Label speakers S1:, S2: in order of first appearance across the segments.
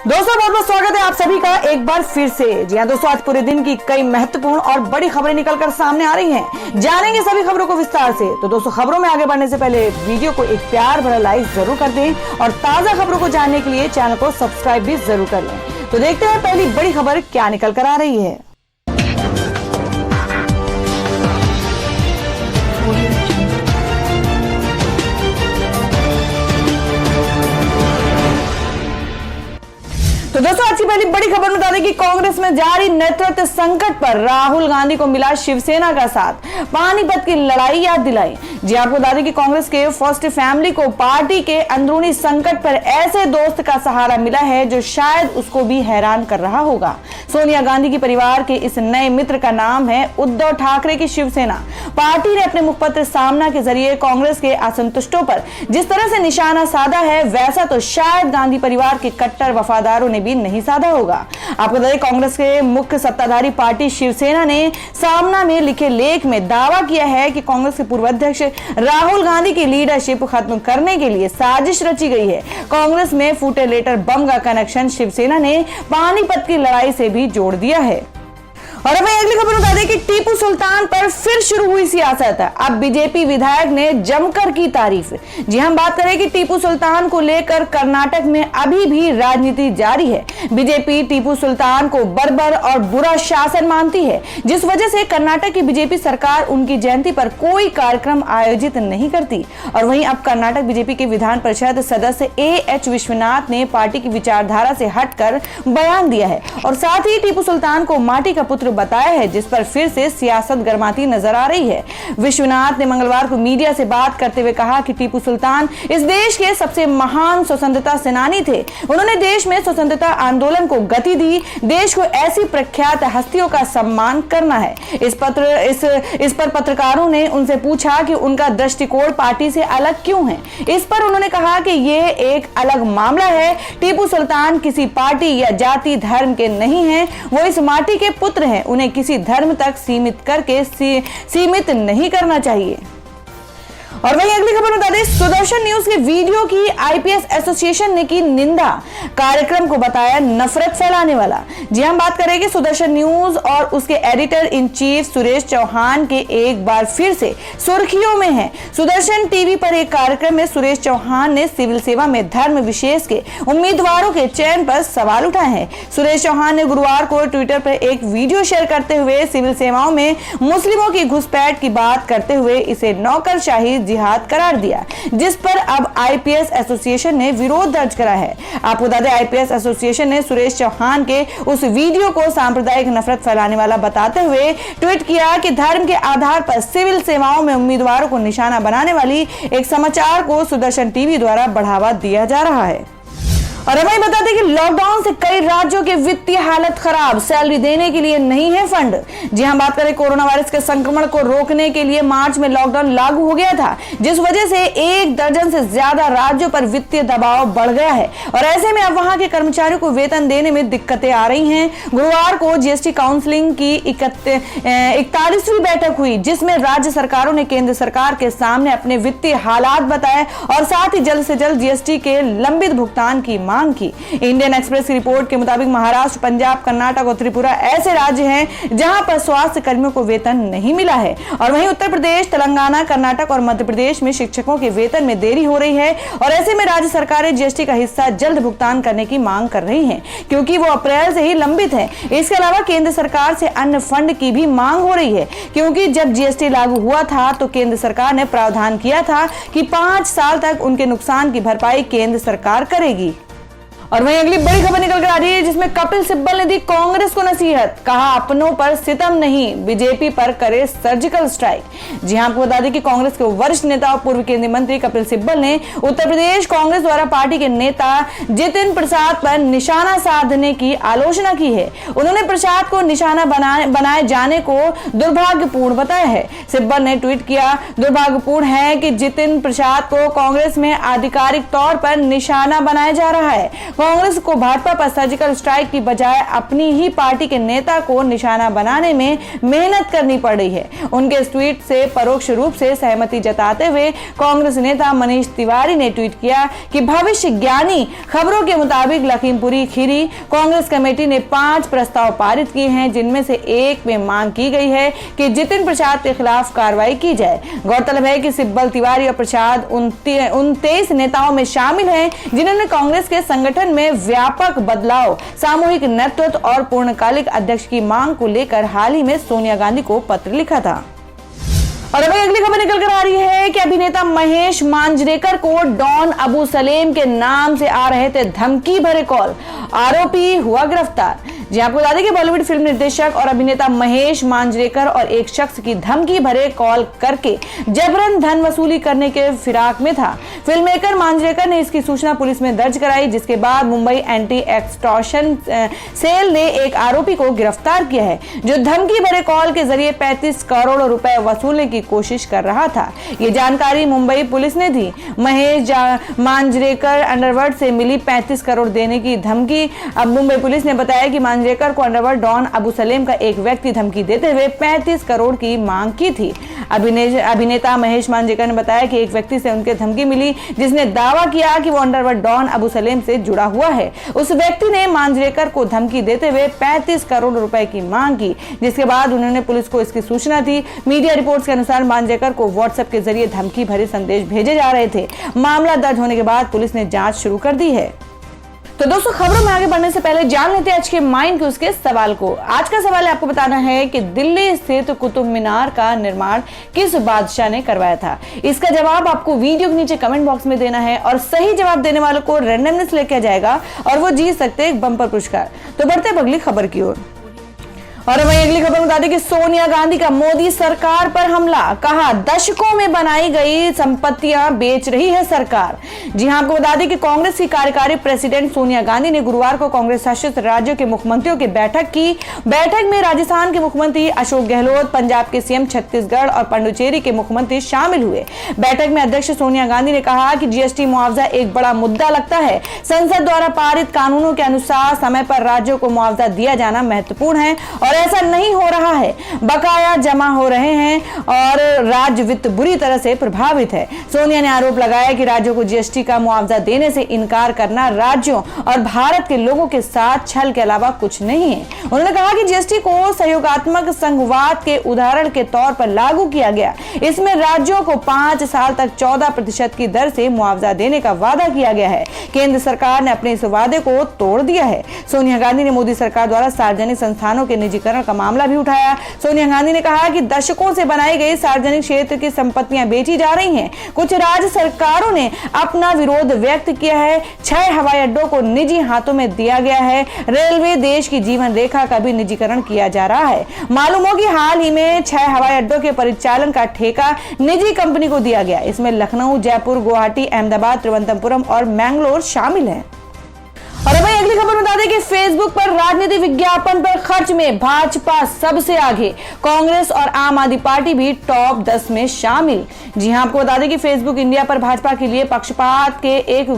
S1: दोस्तों बहुत बहुत स्वागत है आप सभी का एक बार फिर से। जी हाँ दोस्तों, आज पूरे दिन की कई महत्वपूर्ण और बड़ी खबरें निकलकर सामने आ रही हैं। जानेंगे सभी खबरों को विस्तार से। तो दोस्तों खबरों में आगे बढ़ने से पहले वीडियो को एक प्यार भरा लाइक जरूर कर दें और ताजा खबरों को जानने के लिए चैनल को सब्सक्राइब भी जरूर कर लें। तो देखते हैं पहली बड़ी खबर क्या निकल कर आ रही है। तो दोस्तों आज की पहली बड़ी खबर बता दें कि कांग्रेस में जारी नेतृत्व संकट पर राहुल गांधी को मिला शिवसेना का साथ। पानीपत की लड़ाई याद दिलाई। जी आपको बता दें कि कांग्रेस के फर्स्ट फैमिली को पार्टी के अंदरूनी संकट पर ऐसे दोस्त का सहारा मिला है जो शायद उसको भी हैरान कर रहा होगा। सोनिया गांधी की परिवार के इस नए मित्र का नाम है उद्धव ठाकरे की शिवसेना। पार्टी ने अपने मुखपत्र सामना के जरिए कांग्रेस के असंतुष्टों पर जिस तरह से निशाना साधा है, वैसा तो शायद गांधी परिवार के कट्टर वफादारों ने भी नहीं साधा होगा। आपको बता दें कांग्रेस के मुख्य सत्ताधारी पार्टी शिवसेना ने सामना में लिखे लेख में दावा किया है कि कांग्रेस के पूर्व अध्यक्ष राहुल गांधी की लीडरशिप खत्म करने के लिए साजिश रची गई है। कांग्रेस में फूटे लेटर बम का कनेक्शन शिवसेना ने पानीपत की लड़ाई से भी जोड़ दिया है। और अब अगली खबर बता दें कि टीपू सुल्तान पर फिर शुरू हुई सियासत। अब बीजेपी विधायक ने जमकर की तारीफ। जी हम बात करें कि टीपू सुल्तान को लेकर कर्नाटक में अभी भी राजनीति जारी है। बीजेपी टीपू सुल्तान को बर्बर और बुरा शासन मानती है, जिस वजह से कर्नाटक की बीजेपी सरकार उनकी जयंती पर कोई कार्यक्रम आयोजित नहीं करती। और वहीं अब कर्नाटक बीजेपी के विधान परिषद सदस्य एएच विश्वनाथ ने पार्टी की विचारधारा से हटकर बयान दिया है और साथ ही टीपू सुल्तान को माटी का पुत्र बताया है, जिस पर फिर से सियासत गर्माती नजर आ रही है। विश्वनाथ ने मंगलवार को मीडिया से बात करते हुए कहा कि टीपू सुल्तान इस देश के सबसे महान स्वतंत्रता सेनानी थे। उन्होंने देश में स्वतंत्रता आंदोलन को गति दी। देश को ऐसी प्रख्यात हस्तियों का सम्मान करना है। इस पर पत्रकारों ने उनसे पूछा कि उनका दृष्टिकोण पार्टी से अलग क्यों है। इस पर उन्होंने कहा कि यह एक अलग मामला है। टीपू सुल्तान किसी पार्टी या जाति धर्म के नहीं है, वो इस माटी के पुत्र हैं। उन्हें किसी धर्म तक सीमित करके सीमित नहीं करना चाहिए। और वहीं अगली खबर बता दें, सुदर्शन न्यूज के वीडियो की आईपीएस एसोसिएशन ने की निंदा। कार्यक्रम को बताया नफरत फैलाने वाला। जी हम बात करें कि सुदर्शन न्यूज और उसके editor in chief Suresh Chauhan के एक बार फिर से सुर्खियों में है। सुदर्शन टीवी पर एक कार्यक्रम में सुरेश चौहान ने सिविल सेवा में धर्म विशेष के उम्मीदवारों के चयन पर सवाल उठाए हैं। सुरेश चौहान ने गुरुवार को ट्विटर पर एक वीडियो शेयर करते हुए सिविल सेवाओं में मुस्लिमों की घुसपैठ की बात करते हुए इसे नौकरशाही जिहाद करार दिया, जिस पर अब आईपीएस एसोसिएशन ने विरोध दर्ज करा है। आपको बता दें आईपीएस एसोसिएशन ने सुरेश चौहान के उस वीडियो को सांप्रदायिक नफरत फैलाने वाला बताते हुए ट्वीट किया कि धर्म के आधार पर सिविल सेवाओं में उम्मीदवारों को निशाना बनाने वाली एक समाचार को सुदर्शन टीवी द्वारा बढ़ावा दिया जा रहा है। और अब बता दें कि लॉकडाउन से कई राज्यों के वित्तीय हालत खराब, सैलरी देने के लिए नहीं है फंड। जी हम बात करें कोरोना वायरस के संक्रमण को रोकने के लिए मार्च में लॉकडाउन लागू हो गया था, जिस वजह से 1 दर्जन से ज्यादा राज्यों पर वित्तीय दबाव बढ़ गया है और ऐसे में अब वहां के कर्मचारियों को वेतन देने में दिक्कतें आ रही हैं। गुरुवार को जीएसटी काउंसिलिंग की 41वीं बैठक हुई, जिसमें राज्य सरकारों ने केंद्र सरकार के सामने अपने वित्तीय हालात बताए और साथ ही जल्द से जल्द जीएसटी के लंबित भुगतान की मांग की। इंडियन एक्सप्रेस की रिपोर्ट के मुताबिक महाराष्ट्र, पंजाब, कर्नाटक और त्रिपुरा ऐसे राज्य हैं जहां पर स्वास्थ्य कर्मियों को वेतन नहीं मिला है। और वहीं उत्तर प्रदेश, तेलंगाना, कर्नाटक और मध्य प्रदेश में शिक्षकों के वेतन में देरी हो रही है और ऐसे में राज्य सरकारें जीएसटी का हिस्सा जल्द भुगतान करने की मांग कर रही हैं, क्योंकि वो अप्रैल से ही लंबित है। इसके अलावा केंद्र सरकार से अन्य फंड की भी मांग हो रही है, क्योंकि जब जीएसटी लागू हुआ था तो केंद्र सरकार ने प्रावधान किया था कि 5 साल तक उनके नुकसान की भरपाई केंद्र सरकार करेगी। और वहीं अगली बड़ी खबर निकल कर आ रही है, जिसमें कपिल सिब्बल ने दी कांग्रेस को नसीहत। कहा अपनों पर सितम नहीं, बीजेपी पर करे सर्जिकल स्ट्राइक। जी हां आपको बता दें कि कांग्रेस के वरिष्ठ नेता और पूर्व केंद्रीय मंत्री कपिल सिब्बल ने उत्तर प्रदेश कांग्रेस द्वारा पार्टी के नेता जितिन प्रसाद पर निशाना साधने की आलोचना की है। उन्होंने प्रसाद को निशाना बनाए जाने को दुर्भाग्यपूर्ण बताया है। सिब्बल ने ट्वीट किया, दुर्भाग्यपूर्ण है कि जितिन प्रसाद को कांग्रेस में आधिकारिक तौर पर निशाना बनाया जा रहा है। कांग्रेस को भाजपा पर सर्जिकल स्ट्राइक की बजाय अपनी ही पार्टी के नेता को निशाना बनाने में मेहनत करनी पड़ रही है। उनके इस ट्वीट से परोक्ष रूप से सहमति जताते हुए कांग्रेस नेता मनीष तिवारी ने ट्वीट किया कि भविष्य ज्ञानी खबरों के मुताबिक लखीमपुरी खीरी कांग्रेस कमेटी ने 5 प्रस्ताव पारित किए हैं, जिनमें से एक में मांग की गई है कि जितिन प्रसाद के खिलाफ कार्रवाई की जाए। गौरतलब है कि सिब्बल, तिवारी और प्रसाद उन 23 नेताओं में शामिल हैं जिन्होंने कांग्रेस के संगठन में व्यापक बदलाव, सामूहिक नेतृत्व और पूर्णकालिक अध्यक्ष की मांग को लेकर हाल ही में सोनिया गांधी को पत्र लिखा था। और अभी अगली खबर निकल कर आ रही है कि अभिनेता महेश मांजरेकर को डॉन अबू सलेम के नाम से आ रहे थे धमकी भरे कॉल, आरोपी हुआ गिरफ्तार। जी आपको बता दें कि बॉलीवुड फिल्म निर्देशक और अभिनेता महेश मांजरेकर और एक शख्स की धमकी भरे कॉल करके जबरन धन वसूली करने के फिराक में था। फिल्म मेकर मांजरेकर ने इसकी सूचना पुलिस में दर्ज कराई, जिसके बाद मुंबई एंटी एक्सटॉर्शन सेल ने एक आरोपी को गिरफ्तार किया है, जो धमकी भरे कॉल के जरिए 35 करोड़ रुपए वसूलने की कोशिश कर रहा था। ये जानकारी मुंबई पुलिस ने दी। महेश मांजरेकर अंडरवर्ल्ड से मिली 35 करोड़ देने की धमकी। अब मुंबई पुलिस ने बताया कि मांजरेकर को अंडरवर्ल्ड डॉन अबू सलेम का एक व्यक्ति धमकी देते हुए 35 करोड़ की मांग की थी। अभिनेता महेश मांजरेकर ने बताया कि एक व्यक्ति से उनके धमकी मिली, जिसने दावा किया कि वो अंडरवर्ल्ड डॉन अबू सलेम से जुड़ा हुआ है। उस व्यक्ति ने मांजरेकर को धमकी देते हुए 35 करोड़ रुपए की मांग की, जिसके बाद उन्होंने पुलिस को इसकी सूचना दी। मीडिया रिपोर्ट्स के अनुसार मांजरेकर को व्हाट्सएप के जरिए धमकी भरे संदेश भेजे जा रहे थे। मामला दर्ज होने के बाद पुलिस ने जांच शुरू कर दी है। तो दोस्तों, खबरों में आगे बढ़ने से पहले जान लेते हैं आज के माइंड के उसके सवाल को। आज का सवाल आपको बताना है कि दिल्ली स्थित कुतुब मीनार का निर्माण किस बादशाह ने करवाया था। इसका जवाब आपको वीडियो के नीचे कमेंट बॉक्स में देना है और सही जवाब देने वालों को रैंडमनेस लेके जाएगा और वो जीत सकते हैं एक बम्पर पुरस्कार। तो बढ़ते हैं अगली खबर की ओर। और वहीं अगली खबर बता दें कि सोनिया गांधी का मोदी सरकार पर हमला, कहा दशकों में बनाई गई संपत्तियां बेच रही है सरकार। जी हां, आपको बता दें कि कांग्रेस की कार्यकारी प्रेसिडेंट सोनिया गांधी ने गुरुवार को कांग्रेस शासित राज्यों के मुख्यमंत्रियों की बैठक की। बैठक में राजस्थान के मुख्यमंत्री अशोक गहलोत, पंजाब के सीएम, छत्तीसगढ़ और पुडुचेरी के मुख्यमंत्री शामिल हुए। बैठक में अध्यक्ष सोनिया गांधी ने कहा कि जीएसटी मुआवजा एक बड़ा मुद्दा लगता है। संसद द्वारा पारित कानूनों के अनुसार समय पर राज्यों को मुआवजा दिया जाना महत्वपूर्ण है और ऐसा नहीं हो रहा है। बकाया जमा हो रहे हैं और राज्य वित्त बुरी तरह से प्रभावित है। सोनिया ने आरोप लगाया कि राज्यों को जीएसटी का मुआवजा देने से इनकार करना राज्यों और भारत के लोगों के साथ छल के अलावा कुछ नहीं है। उन्होंने कहा कि जीएसटी को सहयोगात्मक संघवाद के उदाहरण के तौर पर लागू किया गया। इसमें राज्यों को 5 साल तक 14% की दर से मुआवजा देने का वादा किया गया है। केंद्र सरकार ने अपने इस वादे को तोड़ दिया है। सोनिया गांधी ने मोदी सरकार द्वारा सार्वजनिक संस्थानों के निजीकरण का मामला भी उठाया। सोनिया गांधी ने कहा कि दशकों से बनाई गई सार्वजनिक क्षेत्र की संपत्तियां बेची जा रही हैं। कुछ राज्य सरकारों ने अपना विरोध व्यक्त किया है। 6 हवाई अड्डों को निजी हाथों में दिया गया है। रेलवे देश की जीवन रेखा का भी निजीकरण किया जा रहा है। मालूम हो कि हाल ही में 6 हवाई अड्डों के परिचालन का ठेका निजी कंपनी को दिया गया। इसमें लखनऊ, जयपुर, गुवाहाटी, अहमदाबाद, तिरुवनंतपुरम और मैंगलोर शामिल है। और अब अगली खबर बता दें कि फेसबुक पर राजनीतिक विज्ञापन पर खर्च में भाजपा सबसे आगे, कांग्रेस और आम आदमी पार्टी भी टॉप 10 में शामिल। जी हां, आपको बता दें कि फेसबुक इंडिया पर भाजपा के लिए पक्षपात के एक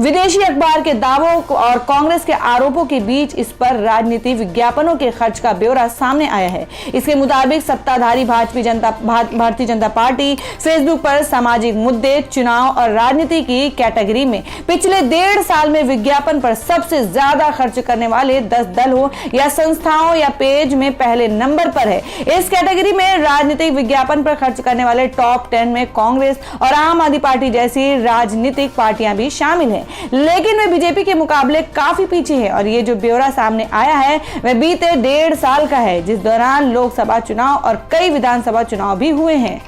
S1: विदेशी अखबार के दावों और कांग्रेस के आरोपों के बीच इस पर राजनीतिक विज्ञापनों के खर्च का ब्यौरा सामने आया है। इसके मुताबिक सत्ताधारी भारतीय जनता पार्टी फेसबुक पर सामाजिक मुद्दे, चुनाव और राजनीति की कैटेगरी में पिछले 1.5 साल में विज्ञापन पर सबसे ज्यादा खर्च करने वाले 10 दलों या संस्थाओं या पेज में पहले नंबर पर है। इस कैटेगरी में राजनीतिक विज्ञापन पर खर्च करने वाले टॉप 10 में कांग्रेस और आम आदमी पार्टी जैसी राजनीतिक पार्टियां भी शामिल हैं, लेकिन वे बीजेपी के मुकाबले काफी पीछे है। और ये जो ब्यौरा सामने आया है वह बीते 1.5 साल का है, जिस दौरान लोकसभा चुनाव और कई विधानसभा चुनाव भी हुए हैं।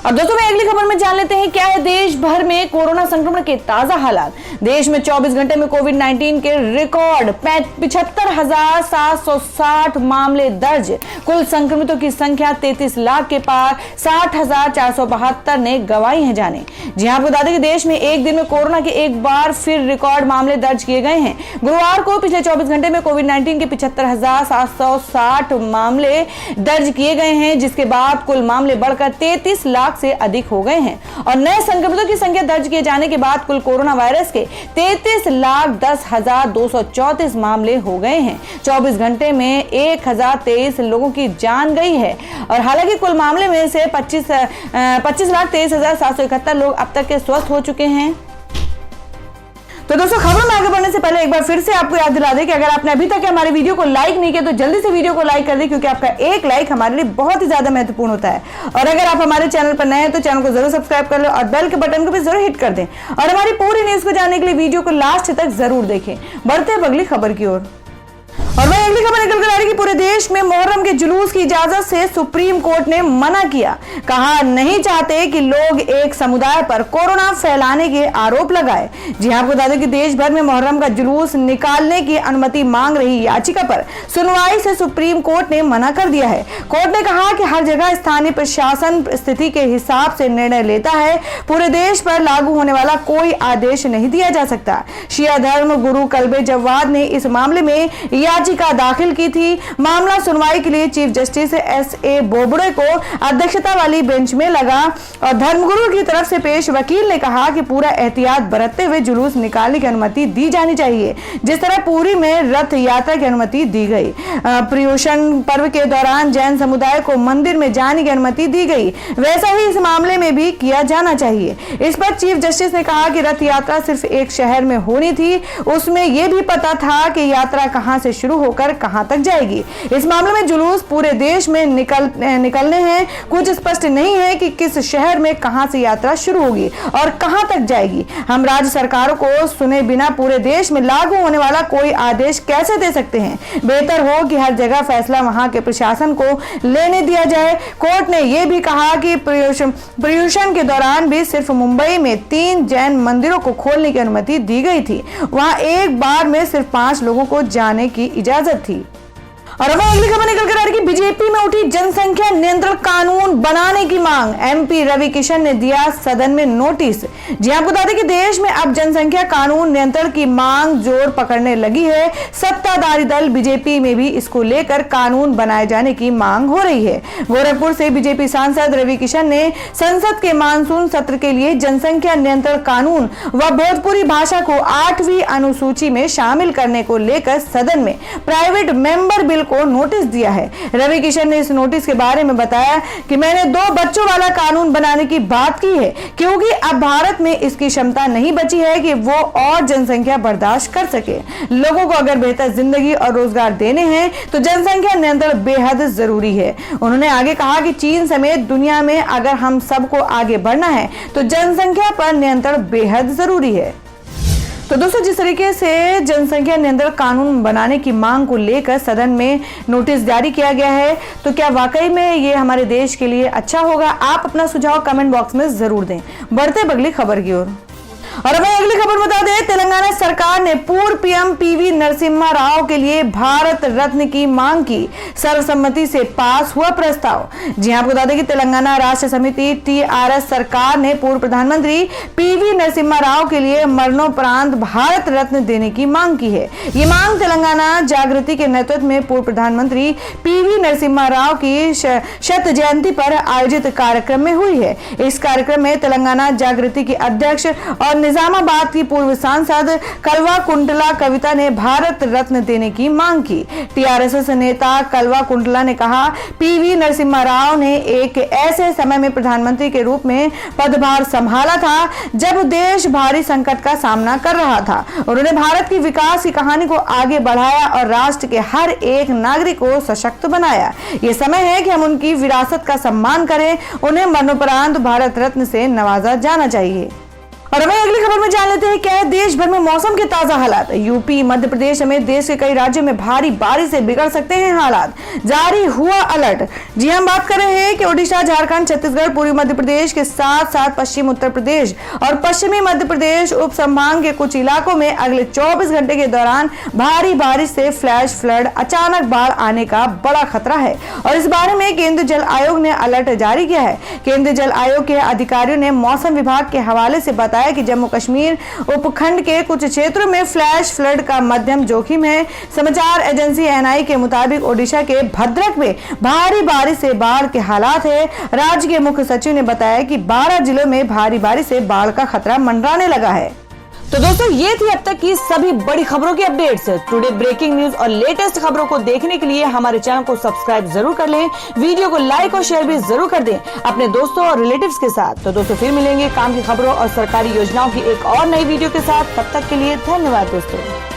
S1: अब दोस्तों, मैं अगली खबर में जान लेते हैं क्या है देश भर में कोरोना संक्रमण के ताजा हालात। देश में 24 घंटे में कोविड-19 के रिकॉर्ड 75,760 मामले दर्ज। कुल संक्रमितों की संख्या 33 लाख के पार, 60,472 ने गंवाई है जाने। जी हां, बता दें कि देश में एक दिन में कोरोना के एक बार फिर रिकॉर्ड मामले दर्ज किए गए हैं। गुरुवार को पिछले 24 घंटे में कोविड-19 के 75,760 मामले दर्ज किए गए हैं, जिसके बाद कुल मामले बढ़कर 33 लाख से अधिक हो गए हैं और नए संक्रमितों की संख्या दर्ज किए जाने के बाद कुल कोरोना वायरस के 33,10,234 मामले हो गए हैं। 24 घंटे में 1023 लोगों की जान गई है और हालांकि कुल मामले में से 25,23,771 लोग अब तक के स्वस्थ हो चुके हैं। तो दोस्तों, खबर में आगे बढ़ने से पहले एक बार फिर से आपको याद दिला दें कि अगर आपने अभी तक हमारे वीडियो को लाइक नहीं किया तो जल्दी से वीडियो को लाइक कर दें, क्योंकि आपका एक लाइक हमारे लिए बहुत ही ज्यादा महत्वपूर्ण होता है। और अगर आप हमारे चैनल पर नए हैं तो चैनल को जरूर सब्सक्राइब कर लें और बेल के बटन को भी जरूर हिट कर दें और हमारी पूरी न्यूज को जानने के लिए वीडियो को लास्ट तक जरूर देखें। बढ़ते हैं अगली खबर की ओर। और वही अगली खबर निकल कर आ रही है कि पूरे देश में मुहर्रम के जुलूस की इजाजत से सुप्रीम कोर्ट ने मना किया। कहा नहीं चाहते कि लोग एक समुदाय पर कोरोना फैलाने के आरोप लगाए। जी आपको बता दें कि देश भर में मुहर्रम का जुलूस निकालने की अनुमति मांग रही याचिका पर सुनवाई से सुप्रीम कोर्ट ने मना कर दिया है। कोर्ट ने कहा कि हर जगह स्थानीय प्रशासन स्थिति के हिसाब से निर्णय लेता है। पूरे देश पर लागू होने वाला कोई आदेश नहीं दिया जा सकता। शिया धर्म गुरु कल्बे जव्वाद ने इस मामले में याचिका दाखिल की थी। मामला सुनवाई के लिए चीफ जस्टिस एस.ए. बोबड़े को अध्यक्षता वाली बेंच में लगा और धर्मगुरु की तरफ से पेश वकील ने कहा कि पूरा एहतियात बरतते हुए जुलूस निकालने की अनुमति दी जानी चाहिए, जिस तरह पूरी में रथ यात्रा की अनुमति दी गई। पर्युषण पर्व के दौरान जैन समुदाय को मंदिर में जाने की अनुमति दी गई, वैसा ही इस मामले में भी किया जाना चाहिए। इस पर चीफ जस्टिस ने कहा कि रथ यात्रा सिर्फ एक शहर में होनी थी, उसमें यह भी पता था कि यात्रा कहां से शुरू होकर कहां तक जाएगी। इस मामले में जुलूस पूरे देश में निकलने हैं। कुछ स्पष्ट नहीं है कि किस शहर में कहां से यात्रा शुरू होगी और कहां तक जाएगी। हम राज्य सरकारों को सुने बिना पूरे देश में लागू होने वाला कोई आदेश कैसे दे सकते हैं। बेहतर हो कि हर जगह फैसला वहां के प्रशासन को लेने दिया जाए। कोर्ट ने यह भी कहा कि पर्युषण के दौरान भी सिर्फ मुंबई में 3 जैन मंदिरों को खोलने की अनुमति दी गई थी। वहां एक बार में सिर्फ 5 लोगों को जाने की इजाजत थी। और अब अगली खबर निकल कर आ रही है कि बीजेपी में उठी जनसंख्या नियंत्रण कानून बनाने की मांग। एमपी रवि किशन ने दिया सदन में नोटिस। जी आपको बता दें कि देश में अब जनसंख्या कानून नियंत्रण की मांग जोर पकड़ने लगी है। सत्ताधारी दल बीजेपी में भी इसको लेकर कानून बनाए जाने की मांग हो रही है। गोरखपुर से बीजेपी सांसद रवि किशन ने संसद के मानसून सत्र के लिए जनसंख्या नियंत्रण कानून व भोजपुरी भाषा को 8वीं अनुसूची में शामिल करने को लेकर सदन में प्राइवेट मेंबर बिल को नोटिस दिया है। रवि किशन ने इस नोटिस के बारे में बताया कि मैंने 2 बच्चों वाला कानून बनाने की बात की है, क्योंकि अब भारत में इसकी क्षमता नहीं बची है कि वो और जनसंख्या बर्दाश्त कर सके। लोगों को अगर बेहतर जिंदगी और रोजगार देने हैं तो जनसंख्या नियंत्रण बेहद जरूरी है। उन्होंने आगे कहा कि चीन समेत दुनिया में अगर हम सबको आगे बढ़ना है तो जनसंख्या पर नियंत्रण बेहद जरूरी है। तो दोस्तों, जिस तरीके से जनसंख्या नियंत्रण कानून बनाने की मांग को लेकर सदन में नोटिस जारी किया गया है, तो क्या वाकई में ये हमारे देश के लिए अच्छा होगा? आप अपना सुझाव कमेंट बॉक्स में जरूर दें। बढ़ते अगली खबर की ओर। और अब अगली खबर बता दें, तेलंगाना सरकार ने पूर्व पीएम पीवी नरसिम्हा राव के लिए भारत रत्न की मांग की। सर्वसम्मति से पास हुआ प्रस्ताव। जी आपको बता दें कि तेलंगाना राष्ट्र समिति टीआरएस सरकार ने पूर्व प्रधानमंत्री पीवी नरसिम्हा राव के लिए मरणोपरांत भारत रत्न देने की मांग की है। ये मांग तेलंगाना जागृति के नेतृत्व में पूर्व प्रधानमंत्री पीवी नरसिम्हा राव की शत जयंती पर आयोजित कार्यक्रम में हुई है। इस कार्यक्रम में तेलंगाना जागृति की अध्यक्ष और निजामाबाद की पूर्व सांसद कलवा कुंटला कविता ने भारत रत्न देने की मांग की। टीआरएस नेता कलवा कुंटला ने कहा, पीवी नरसिम्हा राव ने एक ऐसे समय में प्रधानमंत्री के रूप में पदभार संभाला था जब देश भारी संकट का सामना कर रहा था। उन्होंने भारत की विकास की कहानी को आगे बढ़ाया और राष्ट्र के हर एक नागरिक को सशक्त बनाया। ये समय है कि हम उनकी विरासत का सम्मान करें। उन्हें मरणोपरांत भारत रत्न से नवाजा जाना चाहिए। और हमें अगली खबर में जान लेते हैं क्या है देश भर में मौसम के ताजा हालात। यूपी मध्य प्रदेश समेत देश के कई राज्यों में भारी बारिश से बिगड़ सकते हैं हालात। जारी हुआ अलर्ट। जी हम बात कर रहे हैं कि ओडिशा, झारखंड, छत्तीसगढ़, पूर्वी मध्य प्रदेश के साथ साथ पश्चिम उत्तर प्रदेश और पश्चिमी मध्य प्रदेश उप संभाग के कुछ इलाकों में अगले 24 घंटे के दौरान भारी बारिश से फ्लैश फ्लड, अचानक बाढ़ आने का बड़ा खतरा है। और इस बारे में केंद्रीय जल आयोग ने अलर्ट जारी किया है। केंद्रीय जल आयोग के अधिकारियों ने मौसम विभाग के हवाले से बताया बताया कि जम्मू कश्मीर उपखंड के कुछ क्षेत्रों में फ्लैश फ्लड का मध्यम जोखिम है। समाचार एजेंसी एएनआई के मुताबिक ओडिशा के भद्रक में भारी बारिश से बाढ़ के हालात है। राज्य के मुख्य सचिव ने बताया कि 12 जिलों में भारी बारिश से बाढ़ का खतरा मंडराने लगा है। तो दोस्तों, ये थी अब तक की सभी बड़ी खबरों की अपडेट्स। टुडे ब्रेकिंग न्यूज और लेटेस्ट खबरों को देखने के लिए हमारे चैनल को सब्सक्राइब जरूर कर लें, वीडियो को लाइक और शेयर भी जरूर कर दें अपने दोस्तों और रिलेटिव्स के साथ। तो दोस्तों, फिर मिलेंगे काम की खबरों और सरकारी योजनाओं की एक और नई वीडियो के साथ। तब तक के लिए धन्यवाद दोस्तों।